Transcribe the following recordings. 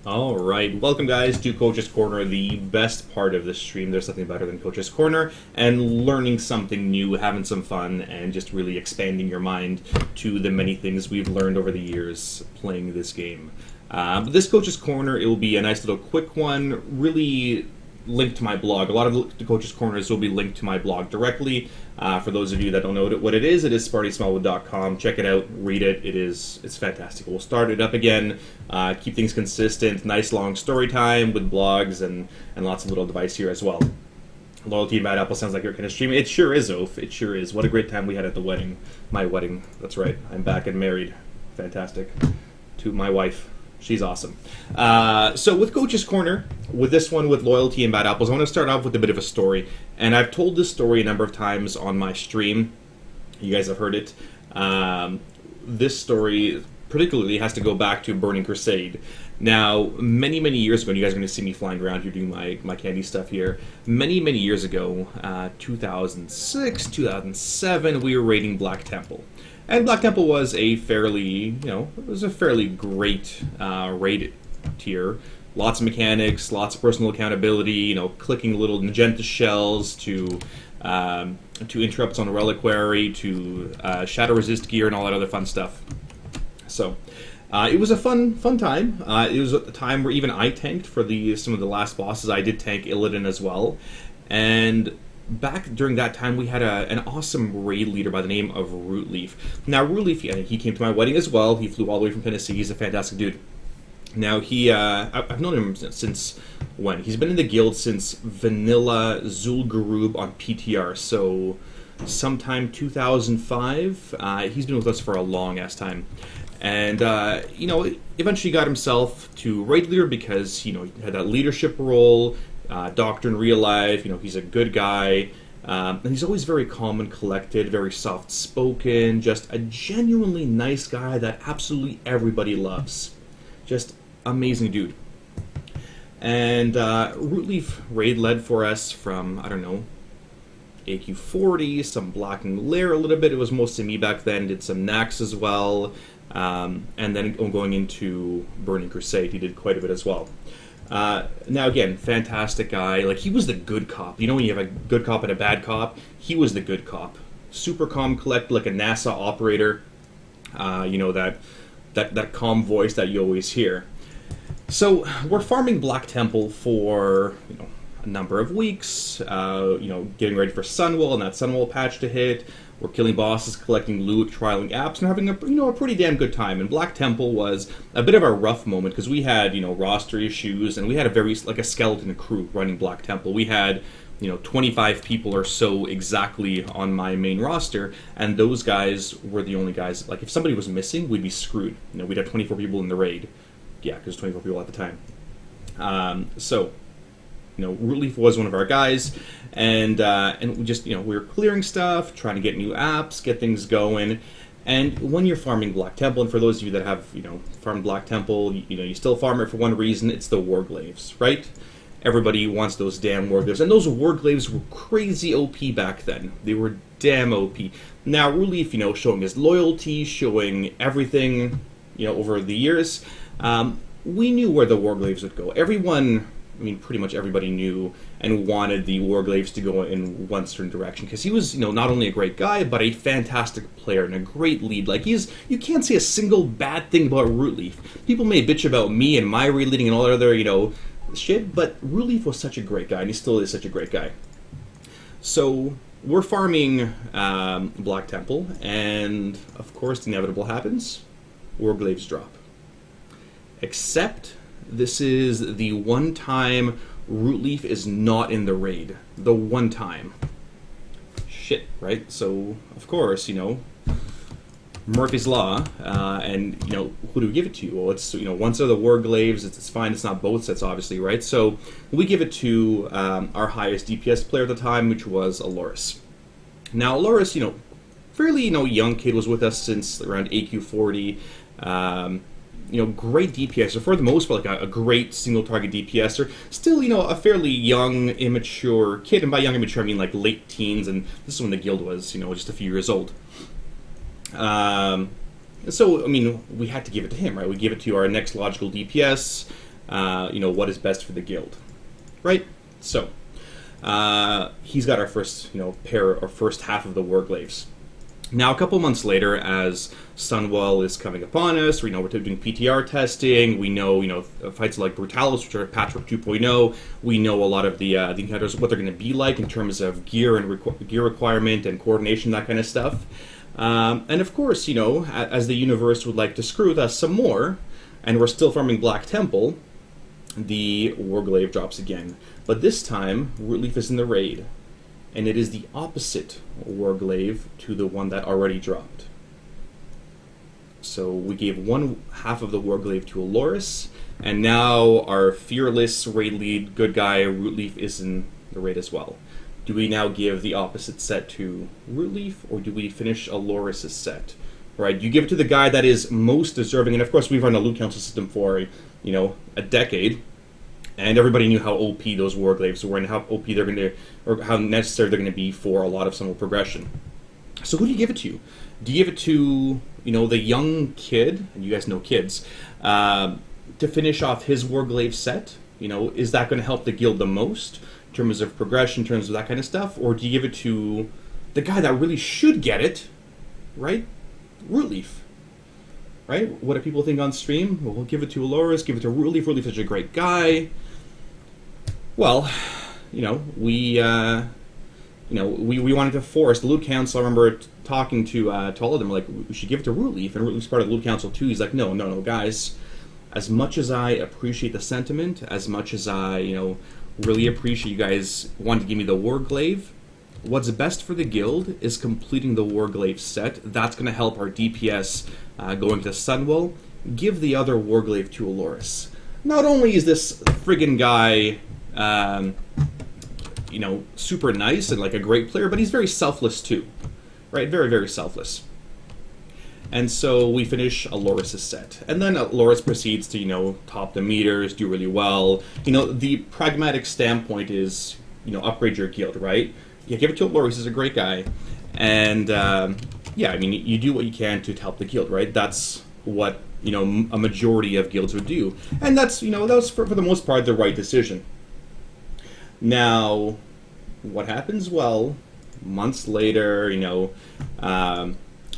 All right, welcome guys to Coach's Corner, the best part of this stream. There's nothing better than Coach's Corner and learning something new, having some fun, and just really expanding your mind to the many things we've learned over the years playing this game. But this Coach's Corner, it will be a nice little quick one, really linked to my blog. A lot of the Coach's Corners will be linked to my blog directly. For those of you that don't know what it is SpartySmallwood.com. Check it out, read it. It's fantastic. We'll start it up again, keep things consistent, nice long story time with blogs and lots of little advice here as well. Loyalty and Bad Apple sounds like your kind of stream. It sure is, Oaf. It sure is. What a great time we had at the wedding. My wedding. That's right. I'm back and married. Fantastic. To my wife. She's awesome. So with Coach's Corner, with this one with Loyalty and Bad Apples, I want to start off with a bit of a story. And I've told this story a number of times on my stream. You guys have heard it. This story particularly has to go back to Burning Crusade. Now, many, many years ago, and you guys are going to see me flying around here doing my candy stuff here. Many, many years ago, 2006, 2007, we were raiding Black Temple. And Black Temple was a fairly, great raid tier. Lots of mechanics, lots of personal accountability, clicking little magenta shells to interrupts on a reliquary, to shadow resist gear and all that other fun stuff. So, it was a fun time. It was at the time where even I tanked for some of the last bosses. I did tank Illidan as well. And back during that time, we had an awesome raid leader by the name of Rootleaf. Now, Rootleaf, he came to my wedding as well. He flew all the way from Tennessee. He's a fantastic dude. Now, I've known him since when? He's been in the guild since Vanilla Zul'Gurub on PTR, so sometime 2005. He's been with us for a long-ass time. And, eventually got himself to raid leader because, he had that leadership role, doctor in real life, he's a good guy. And he's always very calm and collected, very soft-spoken, just a genuinely nice guy that absolutely everybody loves. Just amazing dude. And Rootleaf raid led for us from, AQ40, some Blacking Lair a little bit. It was mostly me back then, did some Nax as well. And then going into Burning Crusade, he did quite a bit as well. Now again, fantastic guy. Like, he was the good cop. When you have a good cop and a bad cop, he was the good cop. Super calm, collect, like a NASA operator. That calm voice that you always hear. So we're farming Black Temple for a number of weeks. Getting ready for Sunwell and that Sunwell patch to hit. We're killing bosses, collecting loot, trialing apps, and having a pretty damn good time. And Black Temple was a bit of a rough moment because we had roster issues and we had a skeleton crew running Black Temple. We had 25 people or so exactly on my main roster, and those guys were the only guys. Like, if somebody was missing, we'd be screwed. We'd have 24 people in the raid. Yeah, because 24 people at the time. Rootleaf was one of our guys, and we just, we were clearing stuff, trying to get new apps, get things going. And when you're farming Black Temple, and for those of you that have, farmed Black Temple, you still farm it for one reason, it's the Warglaives, right? Everybody wants those damn Warglaives, and those Warglaives were crazy OP back then. They were damn OP. Now, Rootleaf, showing his loyalty, showing everything, over the years, we knew where the Warglaives would go. Pretty much everybody knew and wanted the Warglaives to go in one certain direction, because he was, not only a great guy, but a fantastic player and a great lead. Like, you can't say a single bad thing about Rootleaf. People may bitch about me and my raid leading and all that other, shit, but Rootleaf was such a great guy, and he still is such a great guy. So we're farming Black Temple, and of course the inevitable happens. Warglaives drop. Except this is the one time Rootleaf is not in the raid. The one time. Shit, right? So, of course, Murphy's Law, and, who do we give it to? Well, it's, once are the Warglaives, it's fine, it's not both sets, obviously, right? So, we give it to our highest DPS player at the time, which was Aloris. Now, Aloris, fairly, young kid, was with us since around AQ40, great DPS, for the most part, like a great single-target DPS, or still, a fairly young, immature kid, and by young, immature, I mean, like, late teens, and this is when the guild was, just a few years old. So, we had to give it to him, right? We give it to our next logical DPS, what is best for the guild, right? So he's got our first, first half of the Warglaves. Now, a couple months later, as Sunwell is coming upon us, we're doing PTR testing. We know, fights like Brutalis, which are Patchwork 2.0. We know a lot of the encounters, what they're going to be like in terms of gear and gear requirement and coordination, that kind of stuff. And of course, as the universe would like to screw with us some more, and we're still farming Black Temple, the Warglaive drops again. But this time, Rootleaf is in the raid. And it is the opposite Warglaive to the one that already dropped. So we gave one half of the Warglaive to Aloris, and now our fearless raid lead, good guy, Rootleaf, is in the raid as well. Do we now give the opposite set to Rootleaf, or do we finish Aloris' set? Right? You give it to the guy that is most deserving, and of course we've run a loot council system for, a decade. And everybody knew how OP those Warglaives were and how OP they're going to, or how necessary they're going to be for a lot of Sunwell progression. So who do you give it to? Do you give it to, the young kid, and you guys know kids, to finish off his Warglaive set? Is that going to help the guild the most in terms of progression, in terms of that kind of stuff? Or do you give it to the guy that really should get it, right? Rootleaf. Right? What do people think on stream? Well, we'll give it to Aloris, give it to Rootleaf. Rootleaf's such a great guy. Well, we wanted to force the loot council. I remember talking to all of them, like, we should give it to Rootleaf, and Rootleaf's part of the loot council too. He's like, no, guys. As much as I appreciate the sentiment, as much as I, really appreciate you guys wanting to give me the Warglaive, what's best for the guild is completing the Warglaive set. That's going to help our DPS going to Sunwell. Give the other Warglaive to Aloris. Not only is this friggin' guy super nice and like a great player, but he's very selfless too, right? Very, very selfless. And so we finish Aloris' set. And then Aloris proceeds to, top the meters, do really well. The pragmatic standpoint is, upgrade your guild, right? Yeah, give it to Aloris, he's a great guy. And, you do what you can to help the guild, right? That's what, a majority of guilds would do. And that's, that was for the most part the right decision. Now, what happens? Well, months later,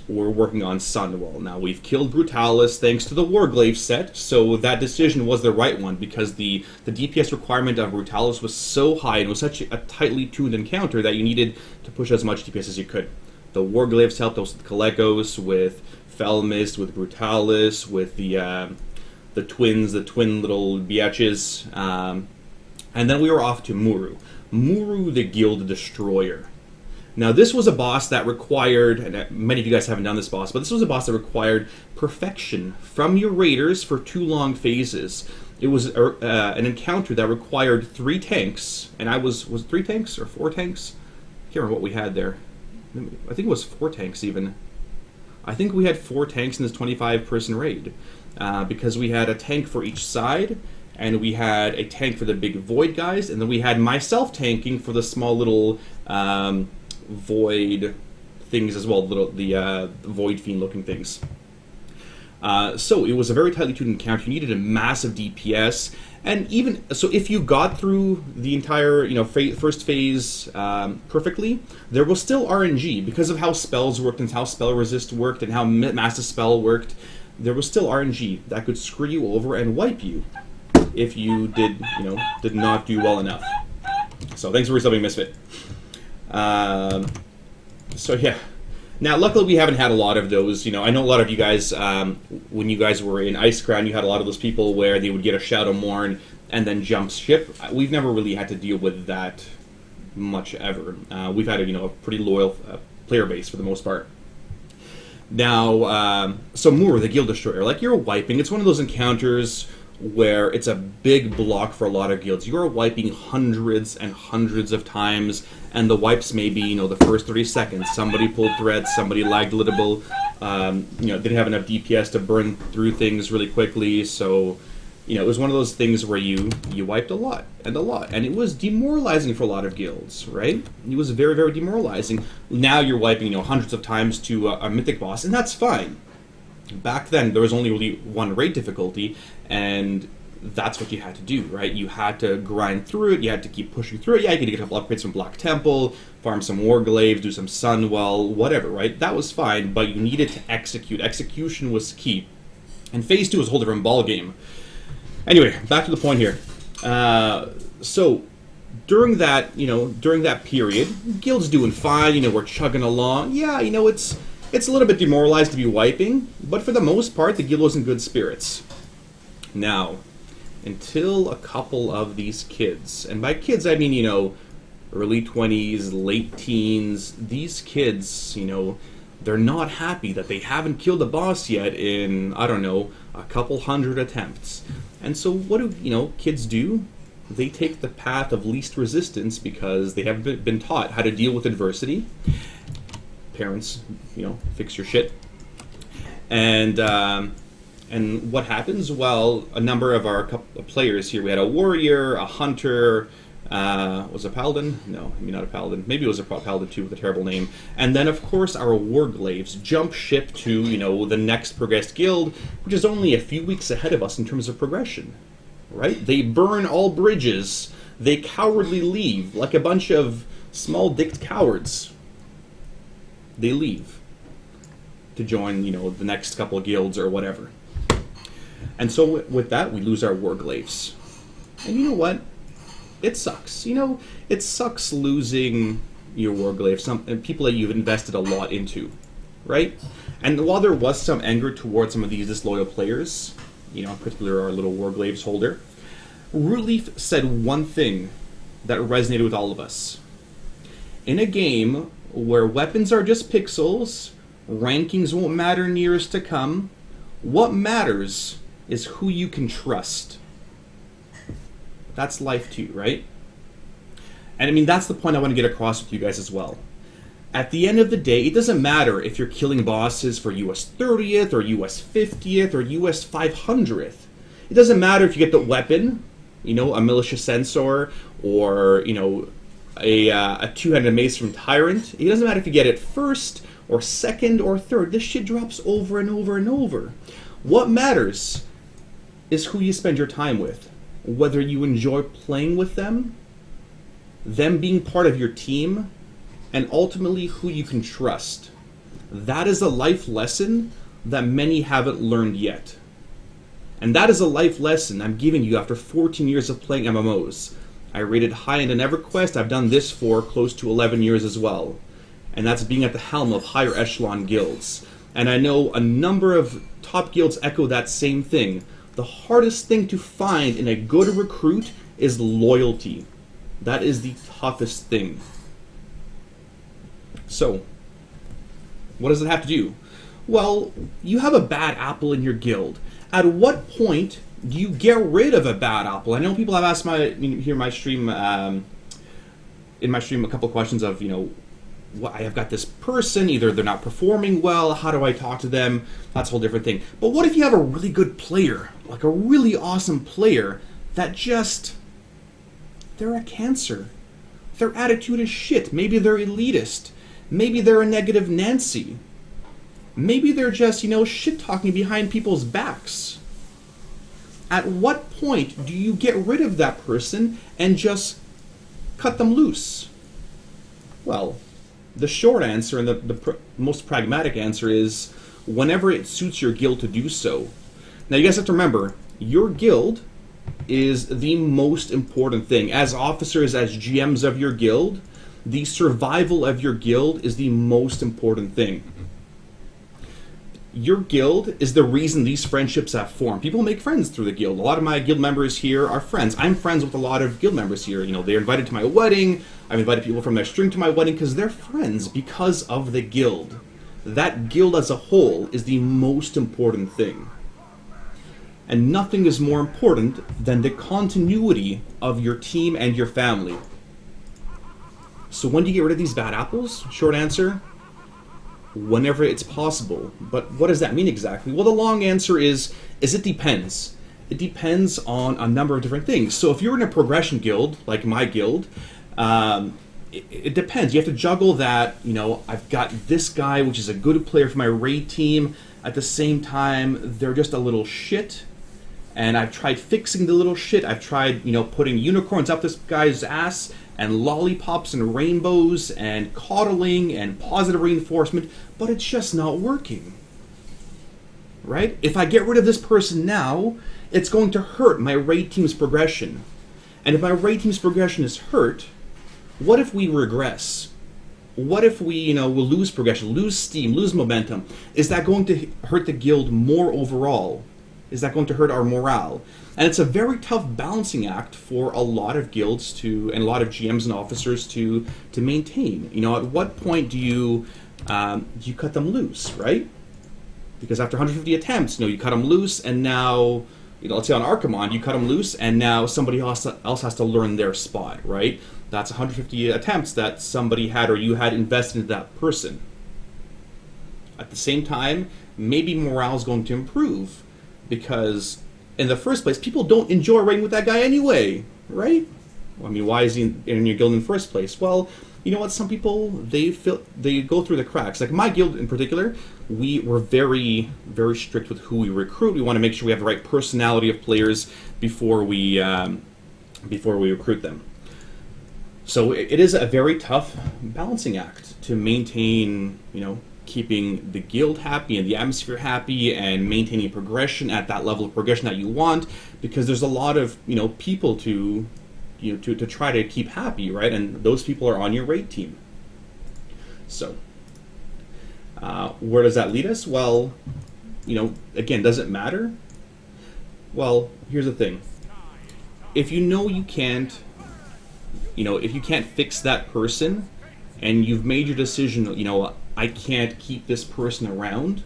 we're working on Sunwell. Now, we've killed Brutalis thanks to the Warglaive set, so that decision was the right one, because the DPS requirement of Brutalis was so high, and it was such a tightly tuned encounter that you needed to push as much DPS as you could. The Warglaives helped us with Kalecgos, with Felmist, with Brutalis, with the twin little biatches, and then we were off to Muru. Muru, the Guild Destroyer. Now, this was a boss that required, and many of you guys haven't done this boss, but this was a boss that required perfection from your raiders for 2 long phases. It was an encounter that required 3 tanks, and was it 3 tanks or 4 tanks? I can't remember what we had there. I think it was 4 tanks even. I think we had 4 tanks in this 25-person raid, because we had a tank for each side, and we had a tank for the big void guys, and then we had myself tanking for the small little void things as well, the void fiend looking things. So it was a very tightly tuned encounter. You needed a massive DPS, and even so, if you got through the entire first phase perfectly, there was still RNG because of how spells worked and how spell resist worked and how massive spell worked. There was still RNG that could screw you over and wipe you if you did not do well enough. So thanks for resubbing, Misfit. So yeah. Now, luckily, we haven't had a lot of those. I know a lot of you guys, when you guys were in Ice Crown, you had a lot of those people where they would get a Shadow Morn and then jump ship. We've never really had to deal with that much ever. We've had a pretty loyal player base for the most part. Now, so Moor, the Guild Destroyer, like you're wiping. It's one of those encounters where it's a big block for a lot of guilds. You're wiping hundreds and hundreds of times, and the wipes may be, the first 30 seconds. Somebody pulled threads, somebody lagged a little bit, didn't have enough DPS to burn through things really quickly, so, it was one of those things where you wiped a lot, and it was demoralizing for a lot of guilds, right? It was very, very demoralizing. Now you're wiping, hundreds of times to a mythic boss, and that's fine. Back then, there was only really one raid difficulty, and that's what you had to do, right? You had to grind through it. You had to keep pushing through it. Yeah, you could get a couple upgrades from Black Temple, farm some Warglaives, do some Sunwell, whatever, right? That was fine, but you needed to execute. Execution was key. And Phase 2 was a whole different ballgame. Anyway, back to the point here. So during that period, Guild's doing fine. We're chugging along. Yeah, it's a little bit demoralized to be wiping, but for the most part, the Guild was in good spirits. Now, until a couple of these kids, and by kids I mean, early 20s, late teens, these kids, they're not happy that they haven't killed a boss yet in, I don't know, a couple hundred attempts. And so what do, kids do? They take the path of least resistance because they haven't been taught how to deal with adversity. Parents, fix your shit. And what happens? Well, a number of our players here, we had a warrior, a hunter, was a paladin? No, maybe not a paladin. Maybe it was a paladin too with a terrible name. And then, of course, our warglaives jump ship to, the next progressed guild, which is only a few weeks ahead of us in terms of progression, right? They burn all bridges. They cowardly leave, like a bunch of small-dicked cowards. They leave to join, the next couple of guilds or whatever. And so with that, we lose our warglaives. And you know what? It sucks. It sucks losing your warglaives, and people that you've invested a lot into, right? And while there was some anger towards some of these disloyal players, in particular our little warglaives holder, Rootleaf said one thing that resonated with all of us. In a game where weapons are just pixels, rankings won't matter in years to come, what matters is who you can trust. That's life too, right? And that's the point I want to get across with you guys as well. At the end of the day, it doesn't matter if you're killing bosses for US 30th or US 50th or US 500th. It doesn't matter if you get the weapon, a militia sensor, or, a two-handed mace from Tyrant. It doesn't matter if you get it first or second or third. This shit drops over and over and over. What matters is who you spend your time with. Whether you enjoy playing with them being part of your team, and ultimately who you can trust. That is a life lesson that many haven't learned yet. And that is a life lesson I'm giving you after 14 years of playing MMOs. I rated high in EverQuest. I've done this for close to 11 years as well. And that's being at the helm of higher echelon guilds. And I know a number of top guilds echo that same thing. The hardest thing to find in a good recruit is loyalty. That is the toughest thing. So, what does it have to do? Well, you have a bad apple in your guild. At what point do you get rid of a bad apple? I know people have asked in my stream a couple of questions of, I have got this person, either they're not performing well, how do I talk to them? That's a whole different thing. But what if you have a really good player, like a really awesome player, that they're a cancer. Their attitude is shit. Maybe they're elitist. Maybe they're a negative Nancy. Maybe they're just, shit-talking behind people's backs. At what point do you get rid of that person and just cut them loose? Well, the short answer and the most pragmatic answer is whenever it suits your guild to do so. Now, you guys have to remember, your guild is the most important thing. As officers, as GMs of your guild, the survival of your guild is the most important thing. Your guild is the reason these friendships have formed. People make friends through the guild. A lot of my guild members here are friends. I'm friends with a lot of guild members here. They're invited to my wedding. I've invited people from their stream to my wedding because they're friends because of the guild. That guild as a whole is the most important thing. And nothing is more important than the continuity of your team and your family. So when do you get rid of these bad apples? Short answer, whenever it's possible. But what does that mean exactly? Well, the long answer is it depends. It depends on a number of different things. So if you're in a progression guild, like my guild, it depends. You have to juggle that, I've got this guy, which is a good player for my raid team. At the same time, they're just a little shit. and I've tried fixing the little shit. I've tried, putting unicorns up this guy's ass, and lollipops and rainbows, and coddling and positive reinforcement, but it's just not working. Right? If I get rid of this person now, it's going to hurt my raid team's progression. And if my raid team's progression is hurt, what if we regress? What if we, will lose progression, lose steam, lose momentum? Is that going to hurt the guild more overall? Is that going to hurt our morale? And it's a very tough balancing act for a lot of guilds and a lot of GMs and officers to maintain. At what point do you cut them loose, right? Because after 150 attempts, you cut them loose, and now, let's say on Archimon, you cut them loose, and now somebody else has to learn their spot, right? That's 150 attempts that somebody had or you had invested in that person. At the same time, maybe morale is going to improve, because in the first place, people don't enjoy raiding with that guy anyway, right? Why is he in your guild in the first place? Well, you know what? Some people, they go through the cracks. Like my guild in particular, we were very, very strict with who we recruit. We want to make sure we have the right personality of players before we recruit them. So it is a very tough balancing act to maintain, keeping the guild happy and the atmosphere happy and maintaining progression at that level of progression that you want, because there's a lot of, people to try to keep happy, right? And those people are on your raid team. So, where does that lead us? Well, again, does it matter? Well, here's the thing. If you can't, if you can't fix that person, and you've made your decision, I can't keep this person around,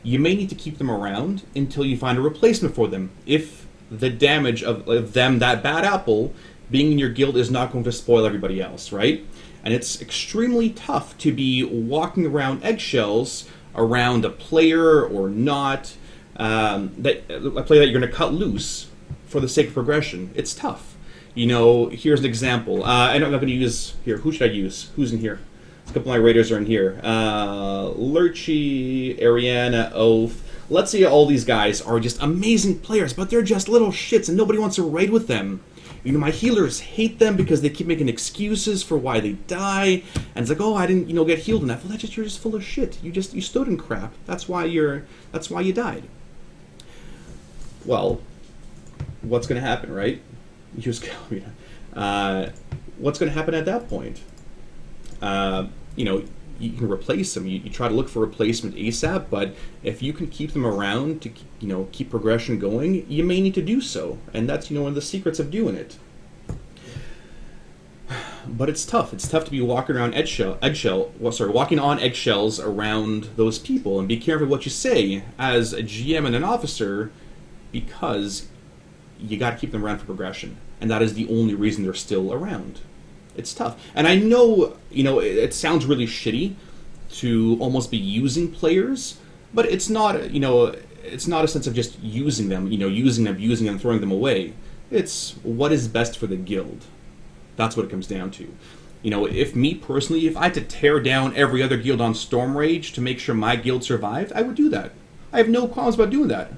you may need to keep them around until you find a replacement for them. If the damage of them, that bad apple, being in your guild is not going to spoil everybody else, right? And it's extremely tough to be walking around eggshells around a player or not, a player that you're going to cut loose for the sake of progression. It's tough. Here's an example. I'm not going to use here. Who should I use? Who's in here? A couple of my raiders are in here. Lurchi, Ariana, Oath. Let's say all these guys are just amazing players, but they're just little shits and nobody wants to raid with them. My healers hate them because they keep making excuses for why they die. And it's like, oh, I didn't, get healed enough. Well, you're just full of shit. You stood in crap. That's why you died. Well, what's going to happen, right? What's going to happen at that point? You can replace them. You try to look for a replacement ASAP, but if you can keep them around to, keep progression going, you may need to do so. And that's, one of the secrets of doing it. But it's tough. It's tough to be walking around walking on eggshells around those people, and be careful what you say as a GM and an officer, because you got to keep them around for progression. And that is the only reason they're still around. It's tough. And I know, it sounds really shitty to almost be using players, but it's not, it's not a sense of just using them, using them, throwing them away. It's what is best for the guild. That's what it comes down to. If me personally, if I had to tear down every other guild on Storm Rage to make sure my guild survived, I would do that. I have no qualms about doing that,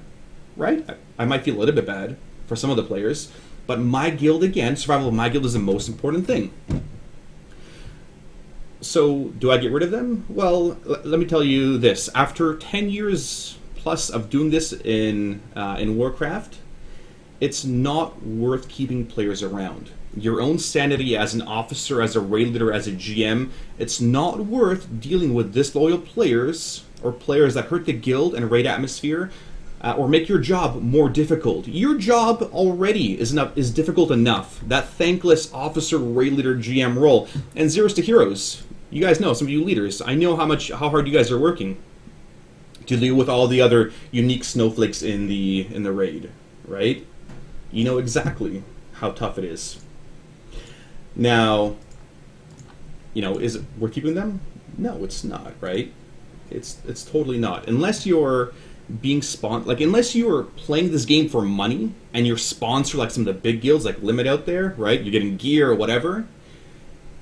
right? I might feel a little bit bad for some of the players, but my guild, again, survival of my guild is the most important thing. So, do I get rid of them? Well, let me tell you this. After 10 years plus of doing this in Warcraft, it's not worth keeping players around. Your own sanity as an officer, as a raid leader, as a GM, it's not worth dealing with disloyal players or players that hurt the guild and raid atmosphere, or make your job more difficult. Your job already is difficult enough. That thankless officer, raid leader, GM role. And zeros to heroes. You guys know, some of you leaders, I know how hard you guys are working to deal with all the other unique snowflakes in the raid, right? You know exactly how tough it is. Now, is it worth keeping them? No, it's not, right? It's totally not. Unless you're being unless you're playing this game for money and you're sponsored like some of the big guilds like Limit out there, right? You're getting gear or whatever.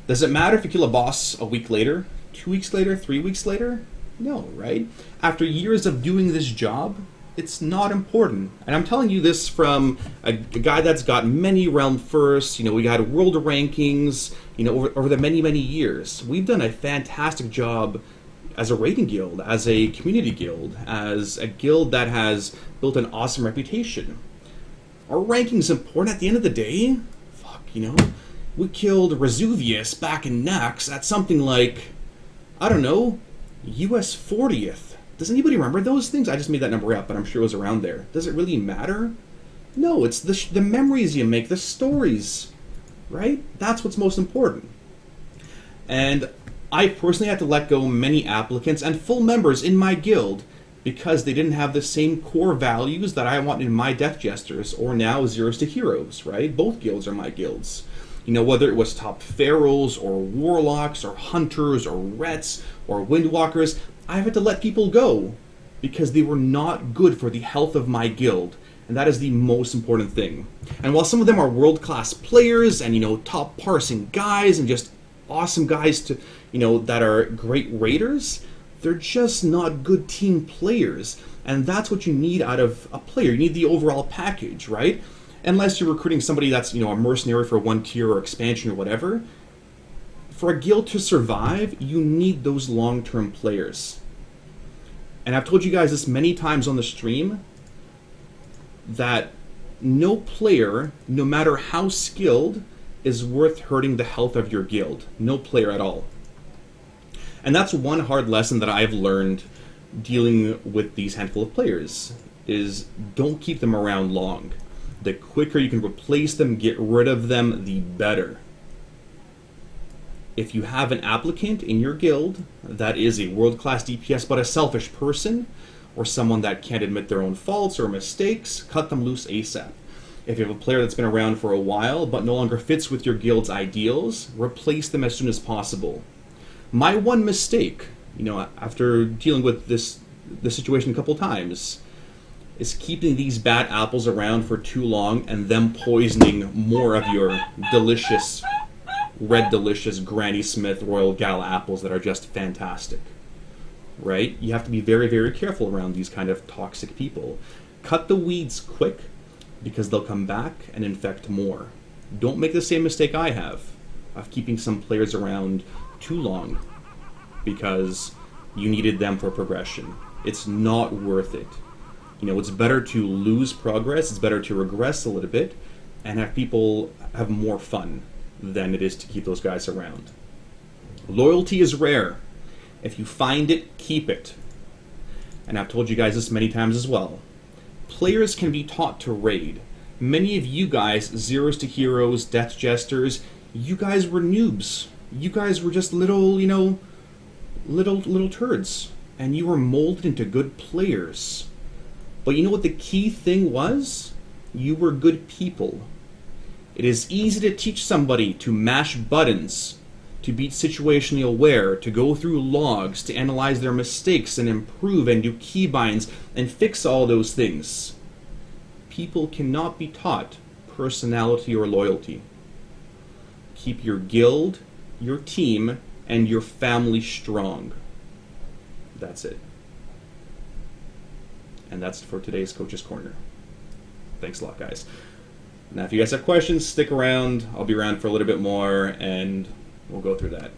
Does it matter if you kill a boss a week later, 2 weeks later, 3 weeks later? No, right? After years of doing this job, It's not important. And I'm telling you this from a guy that's got many realm firsts. We got world rankings, over the many, many years. We've done a fantastic job as a raiding guild, as a community guild, as a guild that has built an awesome reputation. Our ranking's important at the end of the day. Fuck, we killed Vesuvius back in Nax at something like, I don't know, US 40th. Does anybody remember those things? I just made that number up, but I'm sure it was around there. Does it really matter? No, it's the memories you make, the stories, right? That's what's most important. And I personally had to let go many applicants and full members in my guild because they didn't have the same core values that I want in my Death Jesters, or now Zeros to Heroes, right? Both guilds are my guilds. Whether it was top ferals, or warlocks, or hunters, or rets, or windwalkers, I had to let people go because they were not good for the health of my guild. And that is the most important thing. And while some of them are world-class players and, top parsing guys and just awesome guys to, that are great raiders, they're just not good team players. And that's what you need out of a player. You need the overall package, right? Unless you're recruiting somebody that's, a mercenary for one tier or expansion or whatever. For a guild to survive, you need those long-term players. And I've told you guys this many times on the stream, that no player, no matter how skilled, is worth hurting the health of your guild. No player at all. And that's one hard lesson that I've learned dealing with these handful of players, is don't keep them around long. The quicker you can replace them, get rid of them, the better. If you have an applicant in your guild that is a world-class DPS but a selfish person, or someone that can't admit their own faults or mistakes, cut them loose ASAP. If you have a player that's been around for a while but no longer fits with your guild's ideals, replace them as soon as possible. My one mistake, after dealing with this situation a couple times, is keeping these bad apples around for too long and them poisoning more of your delicious, red delicious Granny Smith Royal Gala apples that are just fantastic. Right? You have to be very, very careful around these kind of toxic people. Cut the weeds quick, because they'll come back and infect more. Don't make the same mistake I have of keeping some players around too long because you needed them for progression. It's not worth it. It's better to lose progress, it's better to regress a little bit, and have people have more fun than it is to keep those guys around. Loyalty is rare. If you find it, keep it. And I've told you guys this many times as well. Players can be taught to raid. Many of you guys, Zeros to Heroes, Death Jesters, you guys were noobs. You guys were just little, little turds. And you were molded into good players. But you know what the key thing was? You were good people. It is easy to teach somebody to mash buttons, to be situationally aware, to go through logs, to analyze their mistakes and improve and do keybinds and fix all those things. People cannot be taught personality or loyalty. Keep your guild, your team, and your family strong. That's it. And that's for today's Coach's Corner. Thanks a lot, guys. Now, if you guys have questions, stick around. I'll be around for a little bit more, and we'll go through that.